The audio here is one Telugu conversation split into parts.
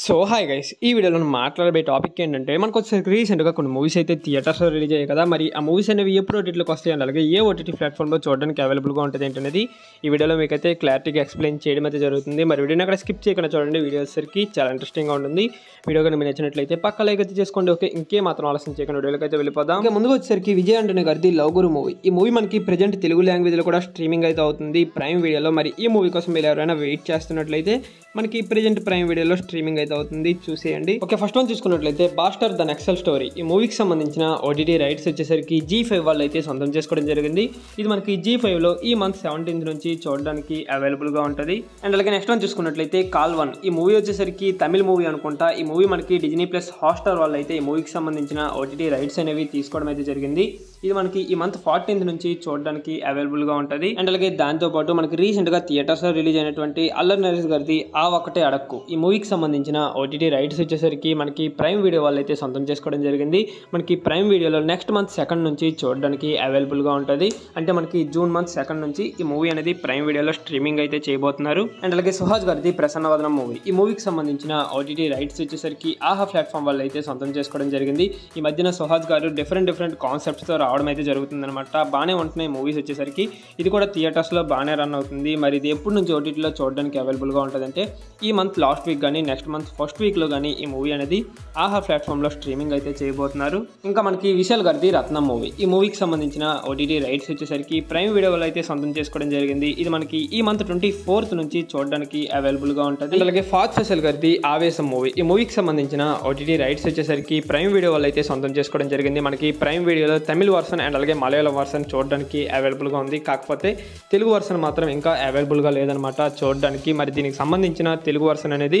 సో హాయ్ గైస్, ఈ వీడియోలో మనం మాట్లాడే టాపిక్ ఏంటంటే మనకు వచ్చేసరికి రీసెంట్గా కొన్ని మూవీస్ అయితే థియేటర్స్లో రిలీజ్ అయ్యాయి కదా. మరి ఆ మూవీస్ అనేవి ఎప్పుడు ఓటీటీలోకి వస్తాయి అండ్ అలాగే ఏ ఓటీటీ ప్లాట్ఫామ్లో చూడడానికి అవైలబుల్గా ఉంటుంది ఏంటనేది ఈ వీడియోలో మీకైతే క్లారిటీగా ఎక్స్ప్లెయిన్ చేయడం అయితే జరుగుతుంది. మరి వీడియోని అక్కడ స్కిప్ చేయకుండా చూడండి, వీడియో వచ్చేసరికి చాలా ఇంట్రెస్టింగ్గా ఉంటుంది. వీడియో కానీ మీరు నచ్చినట్లయితే పక్క లైక్ అయితే చేసుకోండి. ఓకే, ఇంకే మాత్రం ఆలస్యం చేయకుండా వీడియోకి అయితే వెళ్ళిపోదాం. ఇంకా ముందుగా వచ్చేసరికి విజయ్ ఆంటోనీ గారిది లవ్ గురు మూవీ. ఈ మూవీ మనకి ప్రెజెంట్ తెలుగు లాంగ్వేజ్లో కూడా స్ట్రీమింగ్ అయితే అవుతుంది ప్రైమ్ వీడియోలో. మరి ఈ మూవీ కోసం మీరు ఎవరైనా వెయిట్ చేస్తున్నట్లయితే మనకి ప్రెజెంట్ ప్రైమ్ వీడియోలో స్ట్రీమింగ్ అయితే అవుతుంది, చూసేయండి. ఓకే, ఫస్ట్ వన్ చూసుకున్నట్లయితే బాస్టర్ ద నెక్సల్ స్టోరీ. ఈ మూవీకి సంబంధించిన ఓటీటీ రైట్స్ వచ్చేసరికి G5 వాళ్ళు అయితే సొంతం చేసుకోవడం జరిగింది. ఇది మనకి G5లో ఈ మంత్ 17th నుంచి చూడడానికి అవైలబుల్గా ఉంటుంది. అండ్ అలాగే నెక్స్ట్ వన్ చూసుకున్నట్లయితే కాల్ వన్. ఈ మూవీ వచ్చేసరికి తమిళ మూవీ అనుకుంటా. ఈ మూవీ మనకి డిజ్నీ ప్లస్ హాట్స్టార్ వాళ్ళు అయితే ఈ మూవీకి సంబంధించిన ఓటీటీ రైట్స్ అనేవి తీసుకోవడం అయితే జరిగింది. ఇది మనకి ఈ మంత్ 14th నుంచి చూడడానికి అవైలబుల్గా ఉంటుంది. అండ్ అలాగే దాంతోపాటు మనకి రీసెంట్గా థియేటర్స్లో రిలీజ్ అయినటువంటి అల్లరి నరేష్ గారిది ఆ ఒకటే అడక్కు. ఈ మూవీకి సంబంధించిన ఓటీటీ రైట్స్ వచ్చేసరికి మనకి ప్రైమ్ వీడియో వాళ్ళు అయితే సొంతం చేసుకోవడం జరిగింది. మనకి ప్రైమ్ వీడియోలో నెక్స్ట్ మంత్ 2nd నుంచి చూడడానికి అవైలబుల్గా ఉంటుంది. అంటే మనకి జూన్ మంత్ 2nd నుంచి ఈ మూవీ అనేది ప్రైమ్ వీడియోలో స్ట్రీమింగ్ అయితే చేయబోతున్నారు. అండ్ అలాగే సుహాస్ గారిది ప్రసన్నవదనం మూవీ. ఈ మూవీకి సంబంధించిన ఓటీటీ రైట్స్ వచ్చేసరికి ఆహా ప్లాట్ఫామ్ వాళ్ళు అయితే సొంతం చేసుకోవడం జరిగింది. ఈ మధ్యన సుహాస్ గారు డిఫరెంట్ కాన్సెప్ట్స్తో రావడం అయితే జరుగుతుంది అనమాట. బాగానే ఉంటున్నాయి మూవీస్ వచ్చేసరికి. ఇది కూడా థియేటర్స్లో బాగానే రన్ అవుతుంది. మరి ఇది ఎప్పటి నుంచి ఓటీటీలో చూడడానికి అవైలబుల్గా ఉంటుందంటే ఈ మంత్ లాస్ట్ వీక్ కానీ నెక్స్ట్ మంత్ ఫస్ట్ వీక్లో కానీ ఈ మూవీ అనేది ఆహా ప్లాట్ఫామ్లో స్ట్రీమింగ్ అయితే చేయబోతున్నారు. ఇంకా మనకి విశాల్ గారిది రత్నం మూవీ. ఈ మూవీకి సంబంధించిన ఓటీటీ రైట్స్ వచ్చేసరికి ప్రైమ్ వీడియోలో అయితే సొంతం చేసుకోవడం జరిగింది. ఇది మనకి ఈ మంత్ 24th నుంచి చూడడానికి అవైలబుల్గా ఉంటుంది. అలాగే ఫాత్ ఫెసల్ గారిది ఆవేశం మూవీ. ఈ మూవీకి సంబంధించిన ఓటీటీ రైట్స్ వచ్చేసరికి ప్రైమ్ వీడియో వాళ్ళు అయితే సొంతం చేసుకోవడం జరిగింది. మనకి ప్రైమ్ వీడియోలో తమిళ వర్షన్ అండ్ అలాగే మలయాళం వర్షన్ చూడడానికి అవైలబుల్గా ఉంది. కాకపోతే తెలుగు వర్షన్ మాత్రం ఇంకా అవైలబుల్గా లేదనమాట చూడడానికి. మరి దీనికి సంబంధించిన తెలుగు వర్షన్ అనేది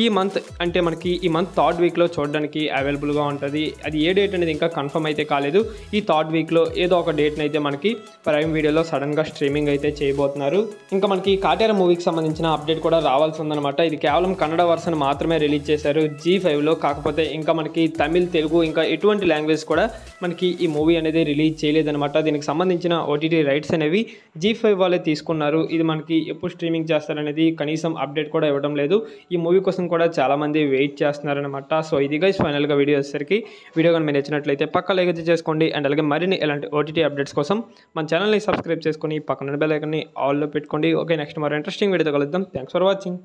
ఈ మంత్ అంటే మనకి ఈ మంత్ 3rd వీక్లో చూడడానికి అవైలబుల్గా ఉంటుంది. అది ఏ డేట్ అనేది ఇంకా కన్ఫర్మ్ అయితే కాలేదు. ఈ 3rd వీక్లో ఏదో ఒక డేట్ని అయితే మనకి ప్రైమ్ వీడియోలో సడన్గా స్ట్రీమింగ్ అయితే చేయబోతున్నారు. ఇంకా మనకి కాటేర మూవీకి సంబంధించిన అప్డేట్ కూడా రావాల్సి ఉందన్నమాట. ఇది కేవలం కన్నడ వర్షన్ మాత్రమే రిలీజ్ చేశారు G5లో. కాకపోతే ఇంకా మనకి తమిళ్, తెలుగు ఇంకా ఎటువంటి లాంగ్వేజ్ కూడా మనకి ఈ మూవీ అనేది రిలీజ్ చేయలేదన్నమాట. దీనికి సంబంధించిన ఓటీటీ రైట్స్ అనేవి G5 వాళ్ళే తీసుకున్నారు. ఇది మనకి ఎప్పుడు స్ట్రీమింగ్ చేస్తారనేది కనీసం అప్డేట్ కూడా ఇవ్వడం లేదు. ఈ మూవీ కోసం కూడా చాలామంది వెయిట్ చేస్తున్నారనమాట. సో ఇది గైస్ ఫైనల్గా వీడియో వచ్చేసరికి. వీడియో కానీ మీరు నచ్చినట్లయితే పక్క లైక్ చేసుకోండి. అండ్ అలాగే మరిన్ని ఇలాంటి ఓటీటీ అప్డేట్స్ కోసం మన ఛానల్ని సబ్స్క్రైబ్ చేసుకొని పక్కన బెల్ ఐకాన్ని ఆల్లో పెట్టుకోండి. ఓకే, నెక్స్ట్ మరో ఇంట్రెస్టింగ్ వీడియోతో కలుద్దాం. Thanks for watching.